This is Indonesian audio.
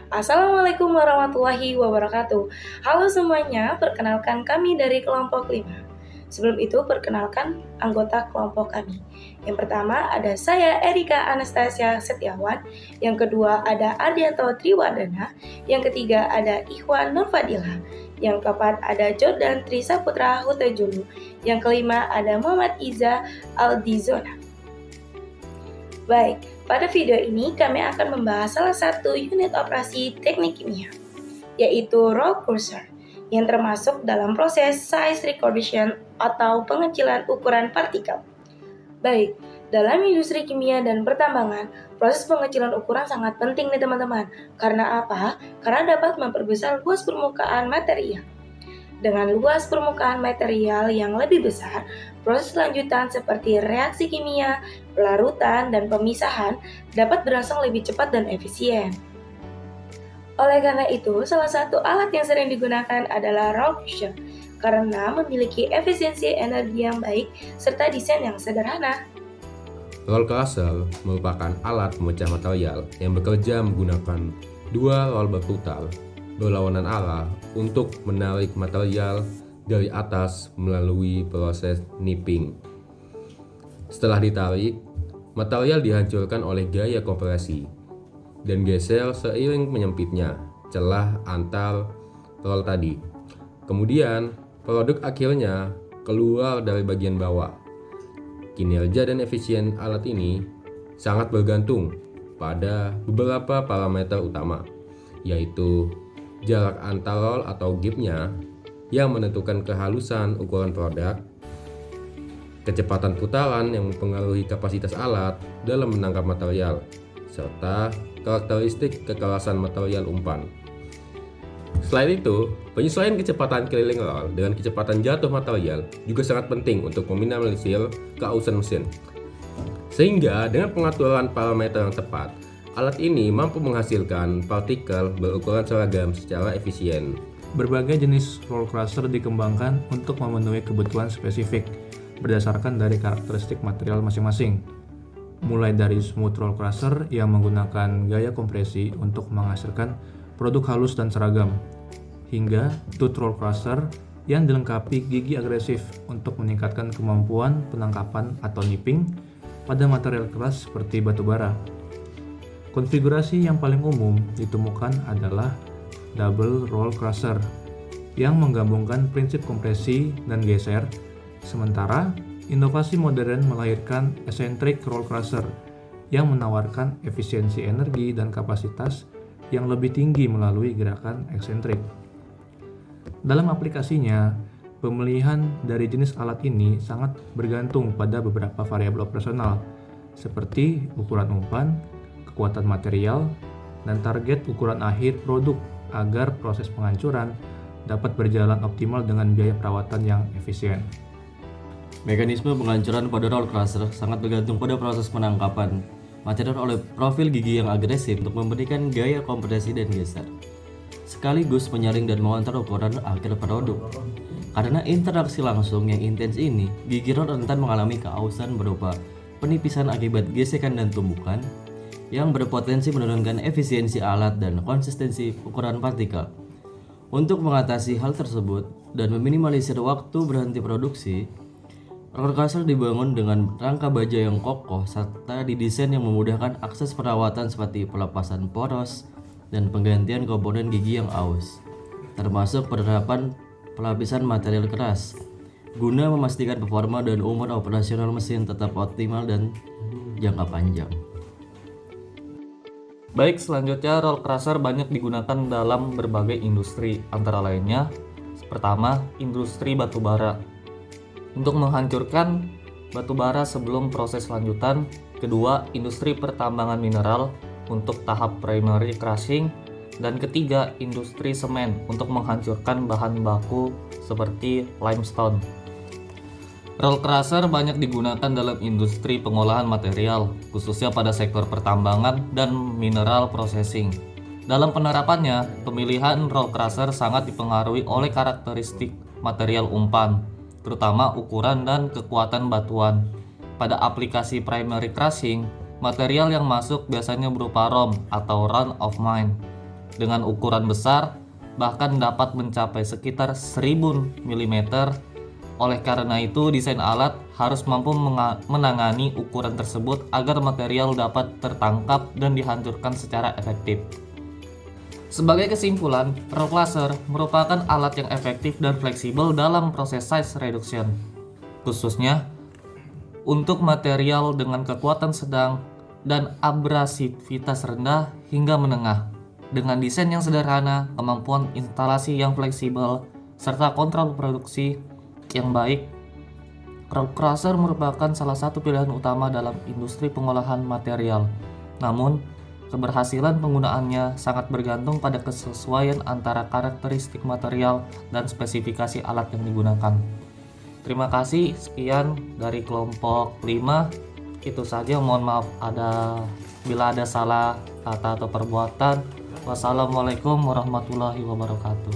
Assalamualaikum warahmatullahi wabarakatuh. Halo semuanya, perkenalkan kami dari kelompok 5. Sebelum itu, perkenalkan anggota kelompok kami. Yang pertama ada saya Erika Anastasia Setiawan, yang kedua ada Ardianto Triwadana, yang ketiga ada Ikhwan Nurfadillah, yang keempat ada Jordan Trisaputra Hutejulu, yang kelima ada Muhammad Iza Aldizona. Baik, pada video ini kami akan membahas salah satu unit operasi teknik kimia, yaitu roll cursor, yang termasuk dalam proses size recognition atau pengecilan ukuran partikel. Baik, dalam industri kimia dan pertambangan, proses pengecilan ukuran sangat penting nih teman-teman. Karena apa? Karena dapat memperbesar luas permukaan material. Dengan luas permukaan material yang lebih besar, proses lanjutan seperti reaksi kimia, pelarutan, dan pemisahan dapat berlangsung lebih cepat dan efisien. Oleh karena itu, salah satu alat yang sering digunakan adalah roll cursor karena memiliki efisiensi energi yang baik serta desain yang sederhana. Roll cursor merupakan alat pemecah material yang bekerja menggunakan dua roll berputar berlawanan arah untuk menarik material dari atas melalui proses nipping. Setelah ditarik, material dihancurkan oleh gaya kompresi dan geser seiring menyempitnya celah antar roll tadi. Kemudian, produk akhirnya keluar dari bagian bawah. Kinerja dan efisien alat ini sangat bergantung pada beberapa parameter utama, yaitu jarak antar roll atau gapnya yang menentukan kehalusan ukuran produk, kecepatan putaran yang mempengaruhi kapasitas alat dalam menangkap material, serta karakteristik kekerasan material umpan. Selain itu, penyesuaian kecepatan keliling roll dengan kecepatan jatuh material juga sangat penting untuk meminimalisir keausan mesin. Sehingga dengan pengaturan parameter yang tepat, alat ini mampu menghasilkan partikel berukuran seragam secara efisien. Berbagai jenis roll crusher dikembangkan untuk memenuhi kebutuhan spesifik berdasarkan dari karakteristik material masing-masing. Mulai dari smooth roll crusher yang menggunakan gaya kompresi untuk menghasilkan produk halus dan seragam, hingga tooth roll crusher yang dilengkapi gigi agresif untuk meningkatkan kemampuan penangkapan atau nipping pada material keras seperti batu bara. Konfigurasi yang paling umum ditemukan adalah double roll crusher yang menggabungkan prinsip kompresi dan geser, sementara inovasi modern melahirkan eccentric roll crusher yang menawarkan efisiensi energi dan kapasitas yang lebih tinggi melalui gerakan eksentrik. Dalam aplikasinya, pemilihan dari jenis alat ini sangat bergantung pada beberapa variabel operasional, seperti ukuran umpan, kekuatan material, dan target ukuran akhir produk agar proses penghancuran dapat berjalan optimal dengan biaya perawatan yang efisien. Mekanisme penghancuran pada roll crusher sangat bergantung pada proses penangkapan material oleh profil gigi yang agresif untuk memberikan gaya kompresi dan geser, sekaligus menyaring dan mengontrol ukuran akhir produk. Karena interaksi langsung yang intens ini, gigi roll rentan mengalami keausan berupa penipisan akibat gesekan dan tumbukan, yang berpotensi menurunkan efisiensi alat dan konsistensi ukuran partikel. Untuk mengatasi hal tersebut dan meminimalisir waktu berhenti produksi, roll crusher dibangun dengan rangka baja yang kokoh serta didesain yang memudahkan akses perawatan seperti pelepasan poros dan penggantian komponen gigi yang aus, termasuk penerapan pelapisan material keras, guna memastikan performa dan umur operasional mesin tetap optimal dan jangka panjang. Baik, selanjutnya roll crusher banyak digunakan dalam berbagai industri, antara lainnya pertama, industri batubara untuk menghancurkan batubara sebelum proses lanjutan, kedua, industri pertambangan mineral untuk tahap primary crushing, dan ketiga, industri semen untuk menghancurkan bahan baku seperti limestone. Roll crusher banyak digunakan dalam industri pengolahan material, khususnya pada sektor pertambangan dan mineral processing. Dalam penerapannya, pemilihan roll crusher sangat dipengaruhi oleh karakteristik material umpan, terutama ukuran dan kekuatan batuan. Pada aplikasi primary crushing, material yang masuk biasanya berupa ROM atau run of mine, dengan ukuran besar, bahkan dapat mencapai sekitar 1000 mm. Oleh karena itu, desain alat harus mampu menangani ukuran tersebut agar material dapat tertangkap dan dihancurkan secara efektif. Sebagai kesimpulan, roll crusher merupakan alat yang efektif dan fleksibel dalam proses size reduction, khususnya untuk material dengan kekuatan sedang dan abrasivitas rendah hingga menengah. Dengan desain yang sederhana, kemampuan instalasi yang fleksibel, serta kontrol produksi yang baik, roll crusher merupakan salah satu pilihan utama dalam industri pengolahan material. Namun, keberhasilan penggunaannya sangat bergantung pada kesesuaian antara karakteristik material dan spesifikasi alat yang digunakan. Terima kasih, sekian dari kelompok 5. Itu saja, mohon maaf bila ada salah kata atau perbuatan. Wassalamualaikum warahmatullahi wabarakatuh.